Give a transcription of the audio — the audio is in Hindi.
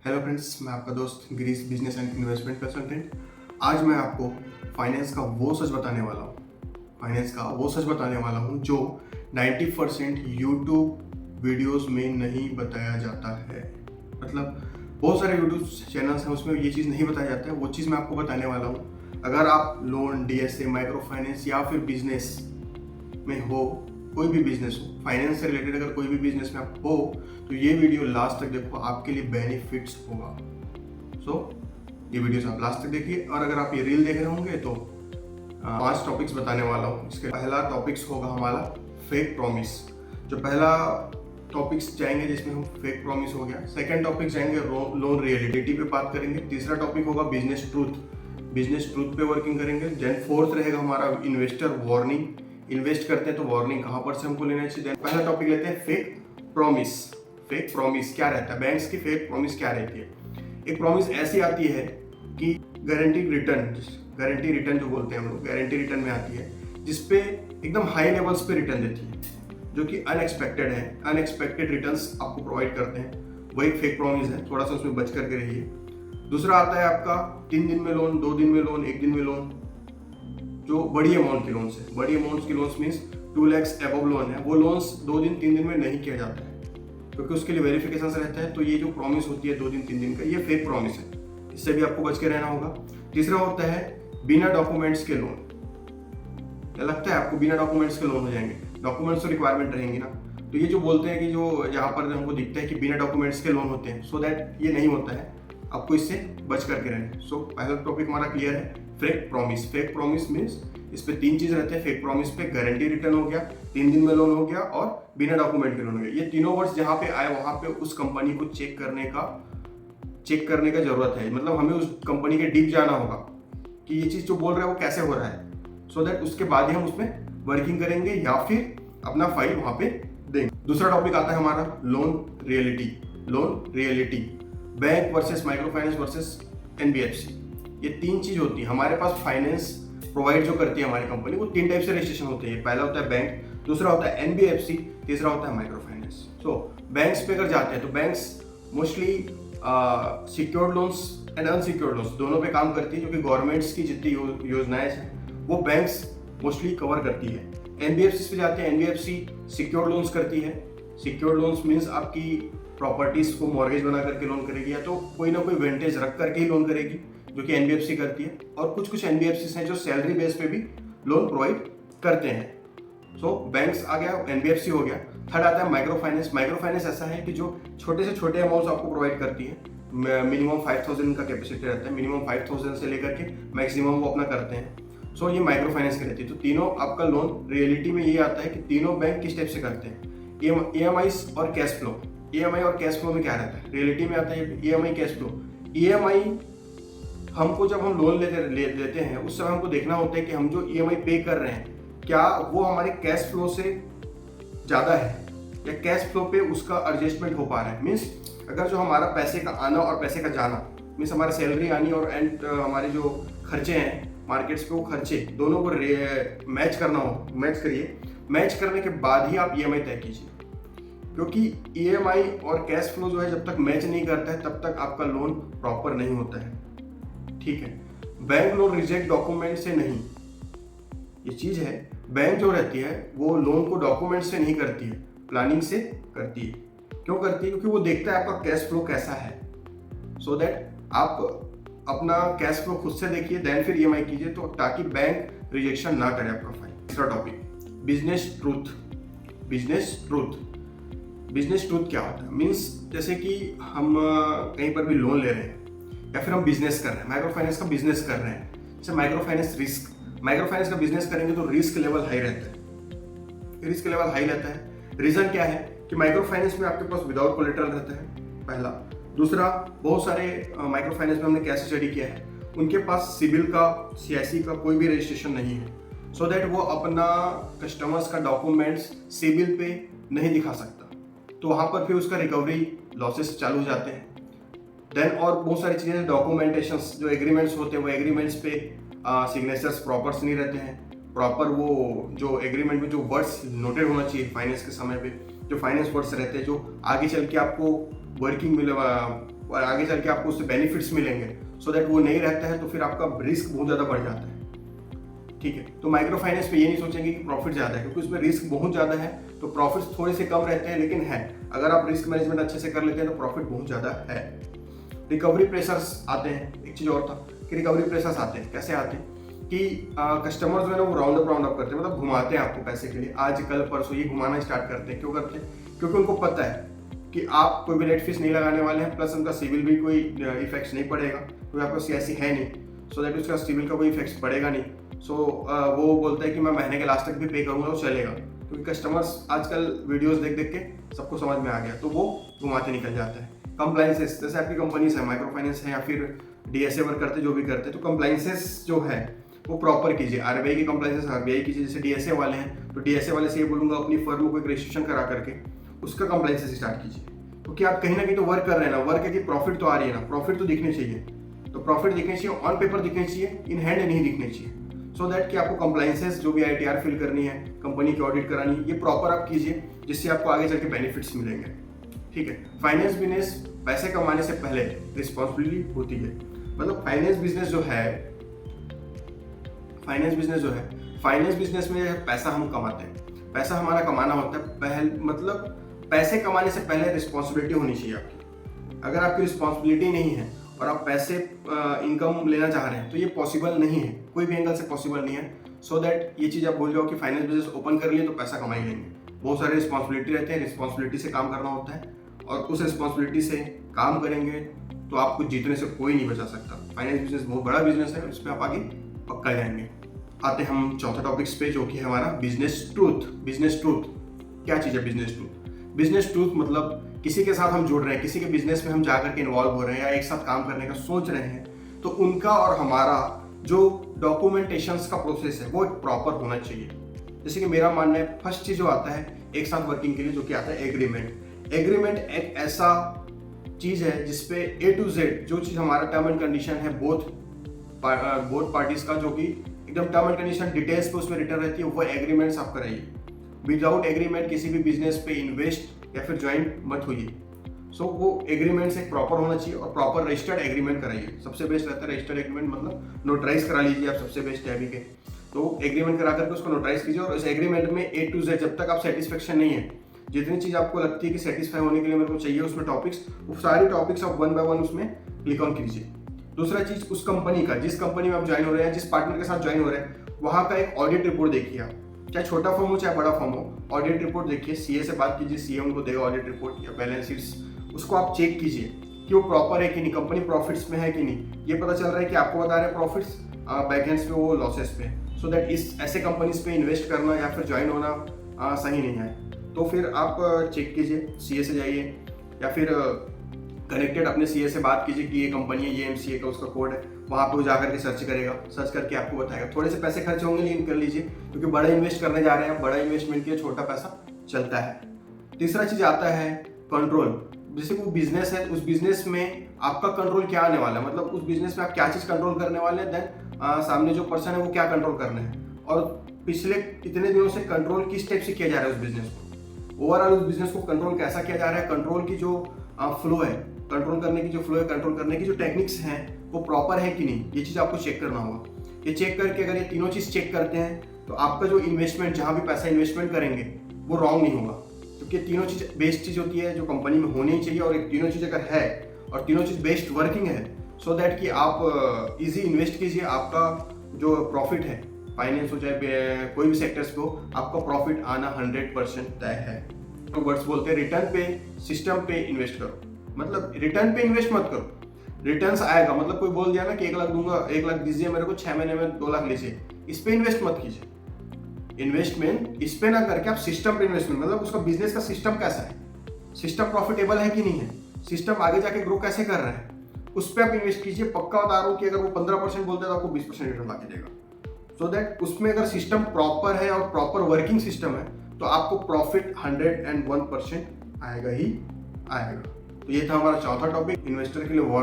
हेलो फ्रेंड्स, मैं आपका दोस्त Girish, business and investment consultant. आज मैं आपको फाइनेंस का वो सच बताने वाला हूँ जो 90% यूट्यूब वीडियोस में नहीं बताया जाता है। मतलब बहुत सारे यूट्यूब चैनल्स हैं, उसमें ये चीज़ नहीं बताया जाता है। वो चीज़ मैं आपको बताने वाला हूँ। अगर आप लोन, डीएसए, माइक्रो फाइनेंस या फिर बिजनेस में हो, कोई भी बिजनेस हो, फाइनेंस से रिलेटेड अगर कोई भी बिजनेस में आप हो, तो ये वीडियो लास्ट तक देखो, आपके लिए बेनिफिट्स होगा। ये वीडियोस आप लास्ट तक देखिए। और अगर आप ये रील देख रहे होंगे तो 5 टॉपिक्स बताने वाला हूँ। इसके पहला टॉपिक्स होगा हमारा फेक प्रॉमिस। जो पहला टॉपिक्स जाएंगे जिसमें हम फेक प्रॉमिस हो गया। सेकंड टॉपिक जाएंगे लोन रियलिटी पे बात करेंगे। तीसरा टॉपिक होगा बिजनेस ट्रूथ पे वर्किंग करेंगे। देन फोर्थ रहेगा हमारा इन्वेस्टर वार्निंग। इन्वेस्ट करते हैं तो वार्निंग कहाँ पर से हमको लेना चाहिए। पहला टॉपिक लेते हैं फेक प्रॉमिस क्या रहता है, बैंक्स की फेक प्रॉमिस क्या रहती है। एक प्रॉमिस ऐसी आती है कि गारंटी रिटर्न जो बोलते हैं हम लोग, गारंटी रिटर्न में आती है, जिसपे एकदम हाई लेवल्स पे रिटर्न देती है, जो कि अनएक्सपेक्टेड है। अनएक्सपेक्टेड रिटर्न्स आपको प्रोवाइड करते हैं, वो एक फेक प्रॉमिस है। थोड़ा सा उसमें बच करके रहिए। दूसरा आता है आपका 3 दिन में लोन, 2 दिन में लोन, 1 दिन में लोन, जो बड़ी अमाउंट की लोन्स है। बड़ी अमाउंट की loans means 2 lakhs above loan है। वो लोन्स 2 दिन 3 दिन में नहीं किया जाता है, क्योंकि उसके लिए वेरिफिकेशन रहता है। तो ये जो प्रॉमिस होती है 2 दिन 3 दिन का, ये फेक प्रॉमिस है। इससे भी आपको बच के रहना होगा। तीसरा होता है बिना डॉक्यूमेंट्स के लोन। क्या लगता है आपको बिना डॉक्यूमेंट्स के लोन हो जाएंगे? डॉक्यूमेंट्स तो रिक्वायरमेंट रहेंगी ना। तो ये जो बोलते हैं कि जो यहाँ पर हमको दिखता है कि बिना डॉक्यूमेंट्स के लोन होते हैं, सो दैट ये नहीं होता है। आपको इससे बच करके रहना। पहला टॉपिक हमारा क्लियर है, फेक प्रॉमिस मीन्स इस पे 3 चीज रहते हैं। फेक प्रॉमिस पे गारंटी रिटर्न हो गया, 3 दिन में लोन हो गया, और बिना डॉक्यूमेंट के लोन हो गया। ये तीनों वर्ड्स जहाँ पे आए वहां पे उस कंपनी को चेक करने का जरूरत है। मतलब हमें उस कंपनी के डीप जाना होगा कि ये चीज जो बोल रहा है वो कैसे हो रहा है, सो दैट उसके बाद ही हम उसमें वर्किंग करेंगे या फिर अपना फाइल वहां पे देंगे। दूसरा टॉपिक आता है हमारा loan reality, bank versus micro finance versus NBFC. ये 3 चीज होती है हमारे पास। फाइनेंस प्रोवाइड जो करती है हमारी कंपनी, वो 3 टाइप से रजिस्ट्रेशन होते हैं। पहला होता है बैंक, दूसरा होता है एनबीएफसी, तीसरा होता है माइक्रो फाइनेंस। बैंक्स पे अगर जाते हैं तो banks mostly secured loans and unsecured loans दोनों पे काम करती है, जो कि गवर्नमेंट्स की जितनी योजनाएं हैं वो बैंक्स मोस्टली कवर करती है। एनबीएफसी पे जाते हैं, एनबीएफसी सिक्योर्ड लोन्स करती है। सिक्योर्ड लोन्स मीन्स आपकी प्रॉपर्टीज को मॉर्गेज बना करके लोन करेगी, या तो कोई ना कोई वेंटेज रख करके ही लोन करेगी, जो कि एनबीएफसी करती है। और कुछ एनबीएफसी हैं जो सैलरी बेस पे भी लोन प्रोवाइड करते हैं। बैंक्स आ गया, एनबीएफसी हो गया। थर्ड आता है माइक्रो फाइनेंस ऐसा है कि जो छोटे से छोटे अमाउंट्स आपको प्रोवाइड करती है। मिनिमम 5000 का कैपेसिटी रहता है, मिनिमम 5000 से लेकर के मैक्सिमम वो अपना करते हैं। ये माइक्रो फाइनेंस की रहती है। तो तीनों आपका लोन रियलिटी में ये आता है कि तीनों बैंक किस टाइप से करते हैं। EMI और कैश फ्लो। EMI और कैश फ्लो में क्या रहता है? रियलिटी में आता है EMI कैश फ्लो। EMI हमको जब हम लोन लेते हैं उस समय हमको देखना होता है कि हम जो EMI पे कर रहे हैं क्या वो हमारे कैश फ्लो से ज़्यादा है, या कैश फ्लो पे उसका एडजस्टमेंट हो पा रहा है। मीन्स अगर जो हमारा पैसे का आना और पैसे का जाना, मीन्स हमारी सैलरी आनी और हमारे जो खर्चे हैं मार्केट्स पे, वो खर्चे दोनों को मैच करिए। मैच करने के बाद ही आप EMI तय कीजिए, क्योंकि EMI और कैश फ्लो जो है जब तक मैच नहीं करता है तब तक आपका लोन प्रॉपर नहीं होता है। ठीक है, बैंक लोन रिजेक्ट डॉक्यूमेंट से नहीं, ये चीज है। बैंक जो रहती है वो लोन को डॉक्यूमेंट से नहीं करती है, प्लानिंग से करती है। क्यों करती है? क्योंकि वो देखता है आपका कैश फ्लो कैसा है, सो दैट आप अपना कैश फ्लो खुद से देखिए, देन फिर EMI कीजिए, तो ताकि बैंक रिजेक्शन ना करे आपका फाइल। तीसरा टॉपिक बिजनेस ट्रूथ क्या होता है? मीन्स जैसे कि हम कहीं पर भी लोन ले रहे हैं या फिर हम बिजनेस कर रहे हैं, माइक्रो फाइनेंस का बिजनेस कर रहे हैं। जैसे माइक्रो फाइनेंस का बिजनेस करेंगे तो रिस्क लेवल हाई रहता है। रीजन क्या है कि माइक्रो फाइनेंस में आपके पास विदाउट कोलेटरल रहता है, पहला। दूसरा, बहुत सारे माइक्रो फाइनेंस में हमने कैसे स्टडी किया है, उनके पास सिबिल का, CIC का कोई भी रजिस्ट्रेशन नहीं है, सो दैट वो अपना कस्टमर्स का डॉक्यूमेंट्स सिबिल पे नहीं दिखा सकता। तो वहां पर फिर उसका रिकवरी लॉसेस चालू हो जाते हैं। देन और बहुत सारी चीज़ें, डॉक्यूमेंटेशंस जो एग्रीमेंट्स होते हैं, वो एग्रीमेंट्स पे सिग्नेचर्स प्रॉपर्स नहीं रहते हैं। प्रॉपर वो जो एग्रीमेंट में जो वर्ड्स नोटेड होना चाहिए फाइनेंस के समय पे, जो फाइनेंस वर्ड्स रहते हैं जो आगे चल के आपको आगे चल के आपको उससे बेनिफिट्स मिलेंगे, सो दैट वो नहीं रहता है तो फिर आपका रिस्क बहुत ज़्यादा बढ़ जाता है। ठीक है, तो माइक्रो फाइनेंस पे ये नहीं सोचेंगे कि प्रॉफिट ज़्यादा है, क्योंकि उसमें रिस्क बहुत ज़्यादा है, तो प्रॉफिट्स थोड़े से कम रहते हैं, लेकिन है अगर आप रिस्क मैनेजमेंट अच्छे से कर लेते हैं तो प्रॉफिट बहुत ज़्यादा है। रिकवरी प्रेशर्स आते हैं, एक चीज़ और था कि रिकवरी प्रेशर्स आते हैं, कैसे आते हैं कि कस्टमर्स जो है ना वो राउंड अप करते हैं, मतलब घुमाते हैं आपको पैसे के लिए, आज कल परसों ये घुमाना स्टार्ट करते हैं। क्यों करते हैं? क्योंकि उनको पता है कि आप कोई भी लेट फीस नहीं लगाने वाले हैं, प्लस उनका सिविल भी कोई इफेक्ट नहीं पड़ेगा, क्योंकि आपको सीएससी है नहीं, सो दैट उसका सिविल का कोई इफेक्ट पड़ेगा नहीं। सो वो बोलता है कि मैं महीने के लास्ट तक भी पे करूँगा तो चलेगा, क्योंकि कस्टमर्स आजकल वीडियोस देख देख के सबको समझ में आ गया, तो वो घुमाते निकल जाता है। कंप्लाइंसेस, जैसे आपकी कंपनीज है, माइक्रो फाइनेंस है या फिर डीएसए वर्क करते जो भी करते, तो कंप्लाइंसेस जो है वो प्रॉपर कीजिए। आरबीआई की कंप्लाइंसेस आरबीआई कीजिए। जैसे डीएसए वाले हैं तो डीएसए वाले से ये बोलूँगा अपनी फर्म को एक रजिस्ट्रेशन करा करके उसका कंप्लाइंसेस स्टार्ट कीजिए, क्योंकि आप कहीं ना कहीं तो वर्क कर रहे हैं ना, वर्क है कि प्रॉफिट तो आ रही है ना, प्रॉफिट तो दिखने चाहिए, तो प्रॉफिट दिखने चाहिए, ऑन पेपर दिखने चाहिए, इन हैंड नहीं दिखने चाहिए, सो दैट कि आपको कंप्लाइंसेस जो भी आईटीआर फिल करनी है, कंपनी की ऑडिट करानी है, ये प्रॉपर आप कीजिए, जिससे आपको आगे चल के बेनिफिट्स मिलेंगे। ठीक है, फाइनेंस बिजनेस पैसे कमाने से पहले रिस्पॉन्सिबिलिटी होती है। मतलब फाइनेंस बिजनेस जो है, फाइनेंस बिजनेस में पैसा हम कमाते हैं, पैसा हमारा कमाना होता है। मतलब पैसे कमाने से पहले रिस्पॉन्सिबिलिटी होनी चाहिए आपकी। अगर आपकी रिस्पॉन्सिबिलिटी नहीं है और आप पैसे इनकम लेना चाह रहे हैं तो ये पॉसिबल नहीं है, कोई भी एंगल से पॉसिबल नहीं है। सो दैट ये चीज़ आप भूल जाओ कि फाइनेंस बिजनेस ओपन कर लिए तो पैसा कमा ही लेंगे। बहुत सारे रिस्पॉन्सिबिलिटी रहते हैं, रिस्पॉन्सिबिलिटी से काम करना होता है, और उस रिस्पॉन्सिबिलिटी से काम करेंगे तो आपको जीतने से कोई नहीं बचा सकता। फाइनेंस बिजनेस बहुत बड़ा बिजनेस है, उसमें आप आगे पक्का जाएंगे। आते हैं हम चौथे टॉपिक्स पे, जो कि है हमारा बिजनेस ट्रूथ। बिजनेस ट्रूथ क्या चीज़ है? बिजनेस ट्रूथ, बिजनेस ट्रूथ मतलब किसी के साथ हम जुड़ रहे हैं, किसी के बिजनेस में हम जाकर के इन्वॉल्व हो रहे हैं या एक साथ काम करने का सोच रहे हैं, तो उनका और हमारा जो डॉक्यूमेंटेशंस का प्रोसेस है वो एक प्रॉपर होना चाहिए। जैसे कि मेरा मानना है, फर्स्ट चीज जो आता है एक साथ वर्किंग के लिए, जो कि आता है एग्रीमेंट। एग्रीमेंट एक ऐसा चीज है जिसपे A to Z जो चीज हमारा टर्म एंड कंडीशन है बोथ पार्टीज का, जो कि एकदम टर्म एंड कंडीशन डिटेल्स पे उसमें रिटर्न रहती है, वो एग्रीमेंट्स आप कराइए। विदाउट एग्रीमेंट किसी भी बिजनेस पे इन्वेस्ट या फिर ज्वाइन मत होइए। सो वो एग्रीमेंट्स एक प्रॉपर होना चाहिए और प्रॉपर रजिस्टर्ड एग्रीमेंट कराइए। सबसे बेस्ट रहता है रजिस्टर्ड एग्रीमेंट, मतलब नोटराइज करा लीजिए आप, सबसे बेस्ट है अभी के। तो एग्रीमेंट करा करके उसको नोटराइज कीजिए, और इस एग्रीमेंट में A to Z जब तक आप सेटिस्फेक्शन नहीं है, जितनी चीज आपको लगती है कि सेटिस्फाई होने के लिए मेरे को चाहिए उसमें टॉपिक्स, वो सारी टॉपिक्स आप 1 by 1 उसमें क्लिक ऑन कीजिए। दूसरा चीज, उस कंपनी का, जिस कंपनी में आप ज्वाइन हो रहे हैं, जिस पार्टनर के साथ ज्वाइन हो रहे हैं, वहाँ का एक ऑडिट रिपोर्ट देखिए आप, चाहे छोटा फॉर्म हो चाहे बड़ा फॉर्म हो, ऑडिट रिपोर्ट देखिए। सीए से बात कीजिए, सीए उनको देगा ऑडिट रिपोर्ट या बैलेंस शीट्स, उसको आप चेक कीजिए कि वो प्रॉपर है कि नहीं, कंपनी प्रॉफिट्स में है कि नहीं। ये पता चल रहा है कि आपको बता रहे हैं प्रॉफिट्स, बैकएंड्स पे वो लॉसेस पे, सो दैट इस ऐसे कंपनीज पे इन्वेस्ट करना या फिर ज्वाइन होना सही नहीं है। तो फिर आप चेक कीजिए, सीए से जाइए या फिर कनेक्टेड अपने सीए से बात कीजिए कि ये कंपनी है, ये एमसीए का उसका कोड है, वहाँ पे वो जा करके सर्च करेगा, सर्च करके आपको बताएगा। थोड़े से पैसे खर्च होंगे लेकिन कर लीजिए, क्योंकि बड़ा इन्वेस्ट करने जा रहे हैं, बड़ा इन्वेस्टमेंट के छोटा पैसा चलता है। तीसरा चीज आता है कंट्रोल। जैसे वो बिजनेस है, उस बिजनेस में आपका कंट्रोल क्या आने वाला है, मतलब उस बिजनेस में आप क्या चीज कंट्रोल करने वाले हैं, देन सामने जो पर्सन है वो क्या कंट्रोल करना है, और पिछले कितने दिनों से कंट्रोल किस टाइप से किया जा रहा है उस बिजनेस को, ओवरऑल उस बिजनेस को कंट्रोल कैसा किया जा रहा है, कंट्रोल की जो फ्लो है, कंट्रोल करने की जो फ्लो है, कंट्रोल करने की जो टेक्निक्स हैं वो प्रॉपर है कि नहीं, ये चीज़ आपको चेक करना होगा। ये चेक करके अगर ये तीनों चीज़ चेक करते हैं तो आपका जो इन्वेस्टमेंट, जहाँ भी पैसा इन्वेस्टमेंट करेंगे वो रॉन्ग नहीं होगा, क्योंकि तीनों चीज़ बेस्ट चीज़ होती है जो कंपनी में होनी ही चाहिए, और एक तीनों चीज़ अगर है और तीनों चीज़ बेस्ट वर्किंग है, सो दैट कि आप इजी इन्वेस्ट कीजिए, आपका जो प्रॉफिट है, फाइनेंस हो चाहे कोई भी सेक्टर्स पे हो, आपका प्रॉफिट आना 100% तय है। तो वर्ड्स बोलते हैं रिटर्न पे, सिस्टम पे इन्वेस्ट करो, मतलब रिटर्न पे इन्वेस्ट मत करो, रिटर्न्स आएगा, मतलब कोई बोल दिया ना कि 1 लाख दूंगा, 1 लाख दीजिए मेरे को, 6 महीने में 2 लाख लीजिए, इस पे इन्वेस्ट मत कीजिए। इन्वेस्टमेंट इस पे ना करके आप सिस्टम पे इन्वेस्टमेंट, मतलब उसका बिजनेस का सिस्टम कैसा है, सिस्टम प्रॉफिटेबल है कि नहीं है, सिस्टम आगे जाके ग्रो कैसे कर रहा है, उस पर आप इन्वेस्ट कीजिए। पक्का बता रहा हूँ कि अगर वो 15% बोलते हैं तो आपको 20% रिटर्न ला के देगा। सो दैट उसमें अगर सिस्टम प्रॉपर है और प्रॉपर वर्किंग सिस्टम है तो आपको प्रॉफिट 101% आएगा ही आएगा। तो ये था हमारा चौथा टॉपिक, इन्वेस्टर के लिए वार्निंग।